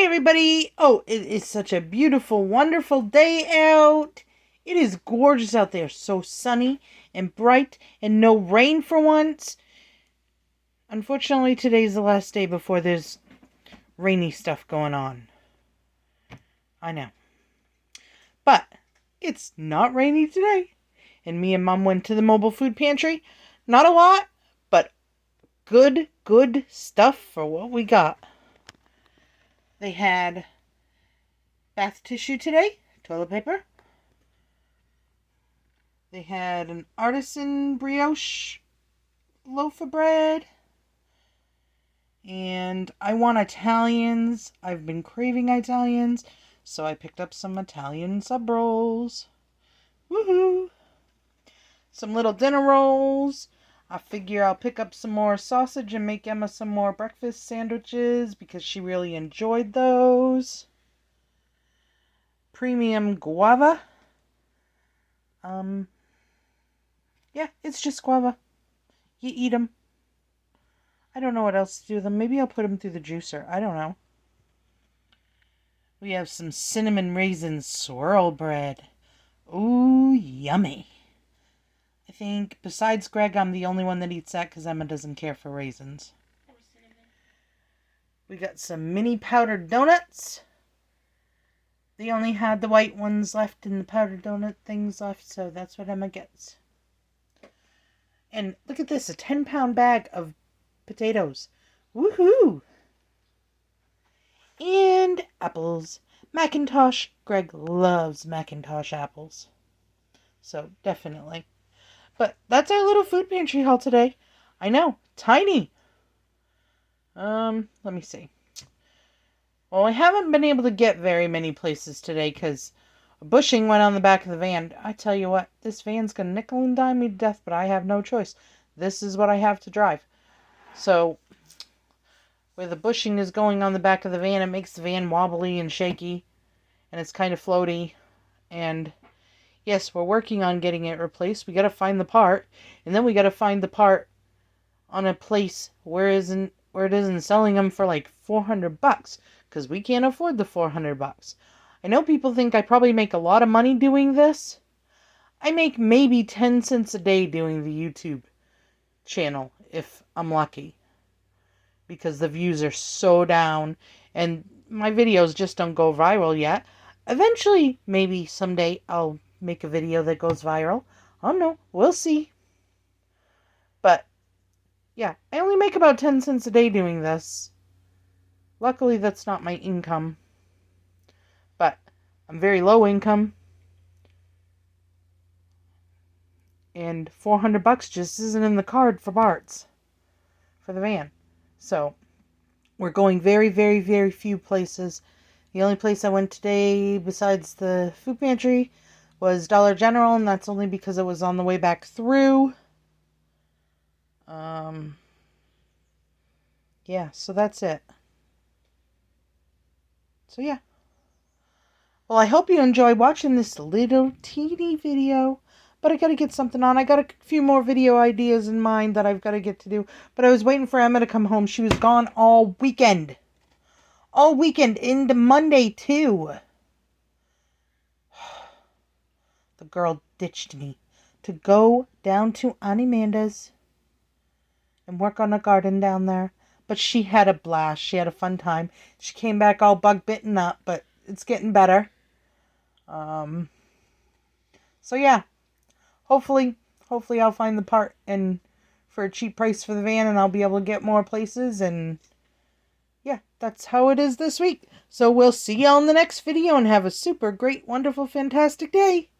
everybody! Oh, it is such a beautiful, wonderful day out. It is gorgeous out there. So sunny and bright and no rain for once. Unfortunately, today's the last day before there's rainy stuff going on. I know. But it's not rainy today. And me and Mom went to the mobile food pantry. Not a lot, but good stuff for what we got. They had bath tissue today, toilet paper. They had an artisan brioche loaf of bread. And I want Italians. I've been craving Italians, so I picked up some Italian sub rolls. Woohoo! Some little dinner rolls. I figure I'll pick up some more sausage and make Emma some more breakfast sandwiches because she really enjoyed those. Premium guava. Yeah, it's just guava. You eat them. I don't know what else to do with them. Maybe I'll put them through the juicer. I don't know. We have some cinnamon raisin swirl bread. Ooh, yummy. I think, besides Greg, I'm the only one that eats that because Emma doesn't care for raisins. We got some mini powdered donuts. They only had the white ones left and the powdered donut things left, so that's what Emma gets. And look at this, a 10-pound bag of potatoes. Woohoo! And apples. Macintosh. Greg loves Macintosh apples. So, definitely. But that's our little food pantry haul today. I know, tiny. Let me see. Well, I haven't been able to get very many places today because a bushing went on the back of the van. I tell you what, this van's going to nickel and dime me to death, but I have no choice. This is what I have to drive. So, where the bushing is going on the back of the van, it makes the van wobbly and shaky. And it's kind of floaty. And yes, we're working on getting it replaced. We got to find the part. And then we got to find the part on a place where it isn't selling them for like $400. Because we can't afford the $400. I know people think I probably make a lot of money doing this. I make maybe 10 cents a day doing the YouTube channel, if I'm lucky. Because the views are so down. And my videos just don't go viral yet. Eventually, maybe someday, I'll make a video that goes viral. I don't know. We'll see. But, yeah. I only make about 10 cents a day doing this. Luckily, that's not my income. But I'm very low income. And $400 just isn't in the card for parts. For the van. So, we're going very, very, very few places. The only place I went today besides the food pantry was Dollar General. And that's only because it was on the way back through. Yeah, so that's it. So yeah. Well, I hope you enjoy watching this little teeny video. But I gotta get something on. I got a few more video ideas in mind that I've got to get to do. But I was waiting for Emma to come home. She was gone all weekend. All weekend into Monday, too. The girl ditched me to go down to Auntie Amanda's and work on a garden down there. But she had a blast. She had a fun time. She came back all bug-bitten up, but it's getting better. So yeah. Hopefully I'll find the part and for a cheap price for the van and I'll be able to get more places and yeah, that's how it is this week. So we'll see y'all in the next video and have a super great, wonderful, fantastic day.